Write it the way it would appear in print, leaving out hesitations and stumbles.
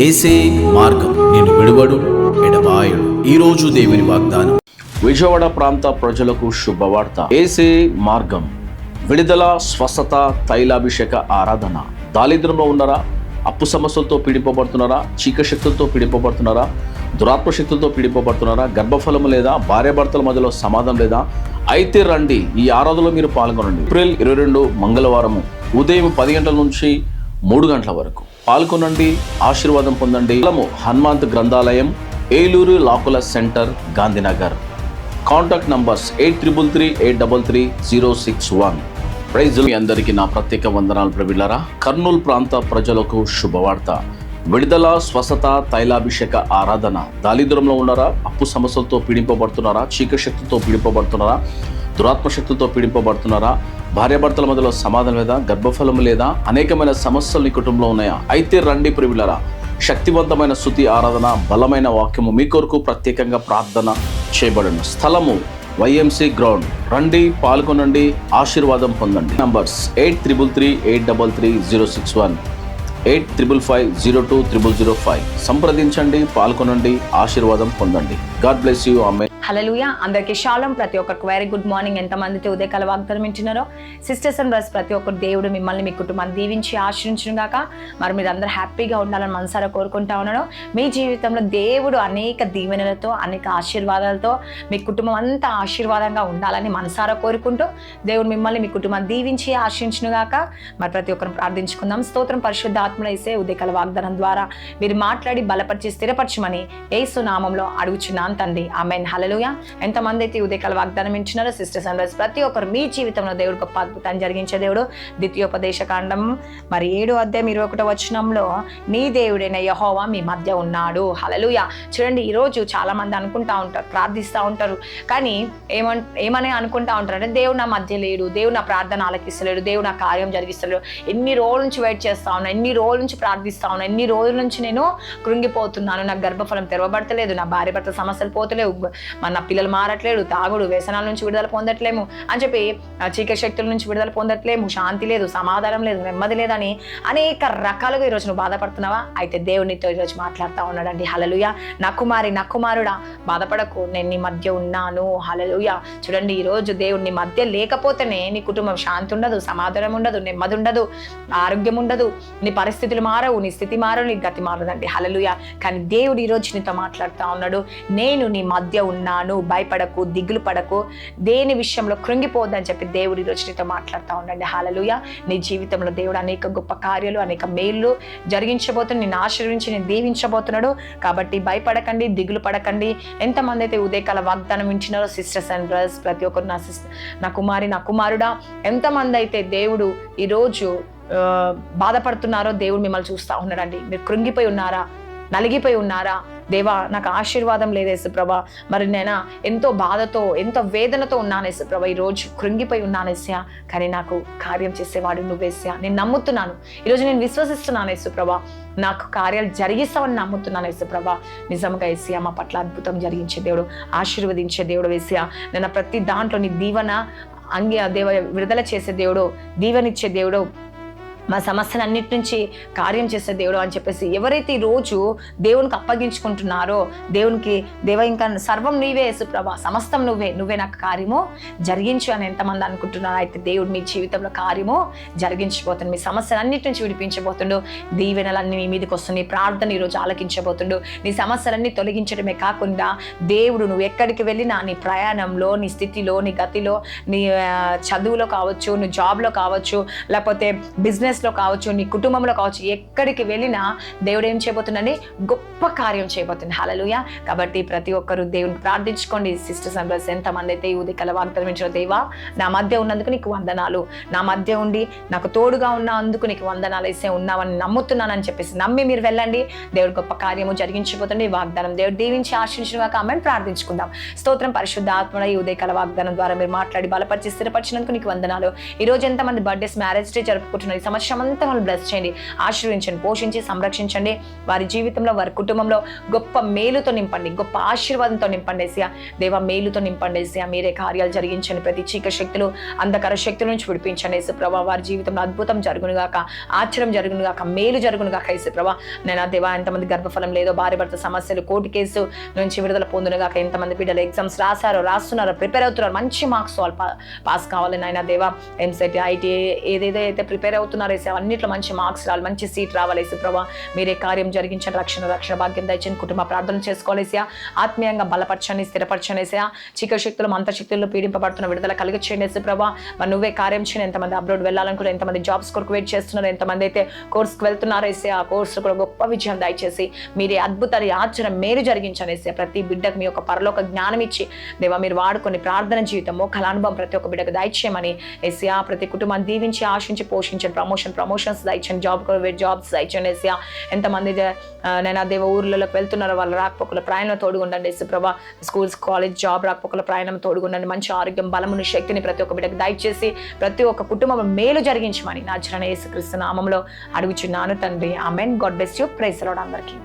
ఏసే మార్గం నేను విడువడు ఎడబాయడు. ఈరోజు దేవుని వాగ్దానం. విజయవాడ ప్రాంత ప్రజలకు శుభవార్త. ఏసే మార్గం విడుదల, స్వస్థత, తైలాభిషేక ఆరాధన. దారిద్ర్యంలో ఉన్నారా? అప్పు సమస్యలతో పీడింపబడుతున్నారా? చీకటి శక్తులతో పీడింపబడుతున్నారా? దురాత్మ శక్తులతో పీడింపబడుతున్నారా? గర్భఫలము లేదా? భార్యాభర్తల మధ్యలో సమాధానం లేదా? అయితే రండి, ఈ ఆరాధనలో మీరు పాల్గొనండి. ఏప్రిల్ 22 మంగళవారము ఉదయం 10 గంటల నుంచి 3 గంటల వరకు పాల్గొనండి, ఆశీర్వాదం పొందండి. హనుమంత్ గ్రంథాలయం, ఏలూరు లాకుల centre, Gandhinagar. Contact numbers 8338333061. Praise. మీ అందరికీ నా ప్రత్యేక వందనాలు ప్రియులారా. కర్నూలు ప్రాంత ప్రజలకు శుభవార్త. విడుదల, స్వస్థత, తైలాభిషేక ఆరాధన. దారిద్ర్యంలో ఉన్నారా? అప్పు సమస్యలతో పీడింపబడుతున్నారా? చీకటి శక్తితో పీడింపబడుతున్నారా? దురాత్మ శక్తితో పీడింపబడుతున్నారా? భార్యాభర్తల మధ్యలో సమాధానం లేదా? గర్భఫలం లేదా? అనేకమైన సమస్యలు నీ కుటుంబంలో ఉన్నాయా? అయితే రండి ప్రియులారా. శక్తివంతమైన స్తుతి ఆరాధన, బలమైన వాక్యము మీ కొరకు ప్రత్యేకంగా ప్రార్థన చేయబడును. స్థలము YMC గ్రౌండ్. రండి, పాల్గొనండి, ఆశీర్వాదం పొందండి. నంబర్స్ 8338333061, 85502005. సంప్రదించండి, పాల్గొనండి, ఆశీర్వాదం పొందండి. God bless you. Amen. Hallelujah. అందరికీ షాలం. ప్రతి ఒక్కరికి వెరీ గుడ్ మార్నింగ్. ఎంతమందితో ఉదయకాల వాగ్దానం వింటున్నారో సిస్టర్స్ అండ్ బ్రదర్స్, ప్రతి ఒక్కరు దేవుడు మిమ్మల్ని, మీ కుటుంబాన్ని దీవించి ఆశీర్వించును గాక. మరి మీరు అందరూ హ్యాపీగా ఉండాలని మనసారా కోరుకుంటా ఉన్నాను. మీ జీవితంలో దేవుడు అనేక దీవెనలతో, అనేక ఆశీర్వాదాలతో మీ కుటుంబం అంతా ఆశీర్వాదంగా ఉండాలని మనసారా కోరుకుంటూ దేవుడు మిమ్మల్ని, మీ కుటుంబాన్ని దీవించి ఆశీర్వించును గాక. మరి ప్రతి ఒక్కరిని ప్రార్థించుకుందాం. స్తోత్రం. పరిశుద్ధ ఆత్మలో వేసే ఉదయకాల వాగ్దానం ద్వారా మీరు మాట్లాడి బలపరిచి స్థిరపరచమని యేసు నామంలో అడుగుచున్నాను తండ్రి. ఆమేన్. హల్లెలూయా. ఎంతమంది అయితే ఉదయకాల వాగ్దానం ఇచ్చినారో సిస్టర్స్ అండ్ బ్రదర్స్, ప్రతి ఒక్కరు మీ జీవితంలో దేవుడు గొప్ప అద్భుతాన్ని జరిగించే దేవుడు. ద్వితీయోపదేశ కాండం 7:21 నీ దేవుడైన యెహోవా మీ మధ్య ఉన్నాడు. హల్లెలూయా. చూడండి, ఈరోజు చాలా మంది అనుకుంటా ఉంటారు, ప్రార్థిస్తూ ఉంటారు, కానీ ఏమని అనుకుంటా ఉంటారు అంటే దేవుడు నా మధ్య లేడు, దేవుడు నా ప్రార్థన ఆలకిస్తలేడు, దేవుడు నా కార్యం జరిగిస్తలేడు. ఎన్ని రోజుల నుంచి వెయిట్ చేస్తా ఉన్నా, ఎన్ని రోజుల నుంచి ప్రార్థిస్తా ఉన్నా, ఎన్ని రోజుల నుంచి నేను కృంగిపోతున్నాను, నాకు గర్భఫలం తెరవబడతలేదు, నా భార్య భర్త సమస్యలు పోతలేవు, నా పిల్లలు మారట్లేడు, తాగుడు వ్యసనాల నుంచి విడుదల పొందట్లేము అని చెప్పి, చీకటి శక్తుల నుంచి విడుదల పొందట్లేము, శాంతి లేదు, సమాధానం లేదు, నెమ్మది లేదని అనేక రకాలుగా ఈరోజు నువ్వు బాధపడుతున్నావా? అయితే దేవుడు నీతో ఈరోజు మాట్లాడుతూ ఉన్నాడండి. హల్లెలూయా. నా కుమారి, నా కుమారుడా, బాధపడకు, నేను నీ మధ్య ఉన్నాను. హల్లెలూయా. చూడండి, ఈరోజు దేవుడు నీ మధ్య లేకపోతేనే నీ కుటుంబం శాంతి ఉండదు, సమాధానం ఉండదు, నెమ్మది ఉండదు, ఆరోగ్యం ఉండదు, నీ పరిస్థితులు మారవు, నీ స్థితి మారవు, నీ గతి మారదండి. హల్లెలూయా. కానీ దేవుడు ఈరోజు నీతో మాట్లాడుతూ ఉన్నాడు. నేను నీ మధ్య ఉన్నాను, భయపడకు, దిగులు పడకు, దేని విషయంలో కృంగిపోద్దని చెప్పి దేవుడు ఈరోజు నీతో మాట్లాడుతూ ఉండండి. హల్లెలూయా. నీ జీవితంలో దేవుడు అనేక గొప్ప కార్యాలు, అనేక మేళ్ళు జరిగించబోతున్నాడు, నిన్ను ఆశీర్వించి నేను దీవించబోతున్నాడు. కాబట్టి భయపడకండి, దిగులు పడకండి. ఎంతమంది అయితే ఉదయకాల వాగ్దానం వింటున్నారో సిస్టర్స్ అండ్ బ్రదర్స్, ప్రతి ఒక్కరు నా కుమారి, నా కుమారుడా, ఎంతమంది అయితే దేవుడు ఈరోజు బాధపడుతున్నారో దేవుడు మిమ్మల్ని చూస్తూ ఉన్నాడండి. మీరు కృంగిపోయి ఉన్నారా? నలిగిపోయి ఉన్నారా? దేవా, నాకు ఆశీర్వాదం లేదు యేసుప్రభా, మరి నేను ఎంతో బాధతో, ఎంతో వేదనతో ఉన్నాను యేసుప్రభా, ఈరోజు కృంగిపోయి ఉన్నాను యేసయ్యా, కానీ నాకు కార్యం చేసేవాడు నువ్వేసయ్యా, నేను నమ్ముతున్నాను, ఈరోజు నేను విశ్వసిస్తున్నాను యేసుప్రభా, నాకు కార్యాలు జరిగిస్తావని నమ్ముతున్నాను యేసుప్రభా. నిజంగా యేసయ్యా మా పట్ల అద్భుతం జరిగించే దేవుడు, ఆశీర్వదించే దేవుడు యేసయ్యా. నేను ప్రతి దాంట్లో నీ దీవెన దేవ విడుదల చేసే దేవుడు, దీవెనిచ్చే దేవుడు, మా సమస్యలన్నిటి నుంచి కార్యం చేసే దేవుడు అని చెప్పేసి ఎవరైతే ఈ రోజు దేవునికి అప్పగించుకుంటున్నారో, దేవునికి దేవ ఇంకా సర్వం నీవే యేసుప్రభా, సమస్తం నువ్వే నాకు కార్యము జరిగించు అని ఎంతమంది అనుకుంటున్నారు? అయితే దేవుడు మీ జీవితంలో కార్యము జరిగించబోతుండు, మీ సమస్యలన్నిటి నుంచి విడిపించబోతుండు, దీవెనలన్నీ మీ మీదకి వస్తుంది, నీ ప్రార్థన ఈరోజు ఆలకించబోతుండు. నీ సమస్యలన్నీ తొలగించడమే కాకుండా దేవుడు నువ్వు ఎక్కడికి వెళ్ళినా, నీ ప్రయాణంలో, నీ స్థితిలో, నీ గతిలో, నీ చదువులో కావచ్చు, నీ జాబ్లో కావచ్చు, లేకపోతే బిజినెస్లో కావచ్చు, నీ కుటుంబంలో కావచ్చు, ఎక్కడికి వెళ్ళినా దేవుడు ఏం చేయబోతుందండి? గొప్ప కార్యం చేయబోతుంది. హల్లెలూయా. కాబట్టి ప్రతి ఒక్కరు దేవుని ప్రార్థించుకోండి. సిస్టర్స్ అండ్ బ్రదర్స్, ఎంతమంది అయితే ఈ ఉదయకాల వాగ్దానం ఇచ్చిన దేవా, నా మధ్య ఉన్నందుకు నీకు వందనాలు, నా మధ్య ఉండి నాకు తోడుగా ఉన్నందుకు నీకు వందనాలు వేసే ఉన్నావని నమ్ముతున్నానని చెప్పేసి నమ్మి మీరు వెళ్ళండి. దేవుడు గొప్ప కార్యము జరిగించిపోతుంది. వాగ్దానం దేవుడు దీవించి ఆశీర్వదించుగాక. ఆమేన్. ప్రార్థించుకుందాం. స్తోత్రం. పరిశుద్ధ ఆత్మ ఈ ఉదయకాల వాగ్దానం ద్వారా మీరు మాట్లాడి బలపరిచి స్థిరపరిచినందుకు నీకు వందనాలు. ఈ రోజు ఎంతమంది బర్త్డేస్, మ్యారేజ్ డే జరుపుకుంటున్నారు, ఈ సంవత్సరం వర్షం అంతా వాళ్ళు బ్లెస్ చేయండి, ఆశీర్వించండి, పోషించి సంరక్షించండి. వారి జీవితంలో, వారి కుటుంబంలో గొప్ప మేలుతో నింపండి, గొప్ప ఆశీర్వాదంతో నింపండి ఏసయ్యా. దేవ మేలుతో నింపండి ఏసయ్యా. మీరే కార్యాలు జరిగించండి. ప్రతి చీకటి శక్తులు, అంధకార శక్తుల నుంచి విడిపించండి యేసు ప్రభా. వారి జీవితంలో అద్భుతం జరుగునుగాక, ఆశ్చర్యం జరుగునుగాక, మేలు జరుగునుగాక యేసు ప్రభా. నేను దేవా, ఎంతమంది గర్భఫలం లేదో, భార్య భర్త సమస్యలు, కోర్టు కేసు నుంచి విడుదల పొందునుగాక, ఎంతమంది బిడ్డలు ఎగ్జామ్స్ రాస్తున్నారో, ప్రిపేర్ అవుతున్నారు, మంచి మార్క్స్ వాళ్ళు పాస్ కావాలి నాయన దేవా. ఎంసెట్, ఐటీ ఏదేదైతే ప్రిపేర్ అవుతున్నారో యేసు, అన్నింటిలో మంచి మార్క్స్ రావాలి, మంచి సీట్ రావాలి యేసు ప్రభా. మీరే కార్యం జరిగించండి, రక్షణ భాగ్యం దయచేయండి. కుటుంబ ప్రార్థన చేసుకోలేసా, ఆత్మీయంగా బలపరచండి, స్థిరపరచండి యేసయ్యా. చీకటి శక్తులు, మంత్రశక్తులు పీడింపబడుతున్న విడుదల కలిగించండి యేసు ప్రభా. మరి నువ్వే కార్యం చేయండి. ఎంతమంది అబ్రాడ్ వెళ్ళాలనుకున్నారు, ఎంతమంది జాబ్స్ కొరకు వెయిట్ చేస్తున్నారు, ఎంతమంది అయితే కోర్సుకు వెళ్తున్నారు యేసయ్యా, ఆ కోర్సు కూడా గొప్ప విజయం దయచేసి మీరే అద్భుతాలు, ఆశ్చర్యం, మేలు జరిగించండి యేసయ్యా. ప్రతి బిడ్డకు మీ యొక్క పరలోక జ్ఞానం ఇచ్చి దేవా మీరు వాడుకొని ప్రార్థన జీవితం, మోకాల అనుభవం ప్రతి ఒక్క బిడ్డకు దయచేయమని యేసయ్యా. ప్రతి కుటుంబాన్ని దీవించి, ఆశించి, పోషించండి. ప్రమోషన్స్ దయచేయండి, జాబ్స్ దయచేయండి యేసయ్యా. ఎంతమంది నేను దేవ ఊర్లలోకి వెళ్తున్నారో వాళ్ళ రాకపోకల ప్రయాణంలో తోడుగుండండి యేసు ప్రభా. స్కూల్స్, కాలేజ్, జాబ్ రాకపోకల ప్రయాణం తోడుగుండండి. మంచి ఆరోగ్యం, బలమును, శక్తిని ప్రతి ఒక్క బిడ్డకు దయచేసి ప్రతి ఒక్క కుటుంబం మేలు జరిగించమని నజరేయుడైన యేసుక్రీస్తు నామములో అడుగుచున్నాను తండ్రి. Amen. God bless you. Praise the Lord అందరికీ.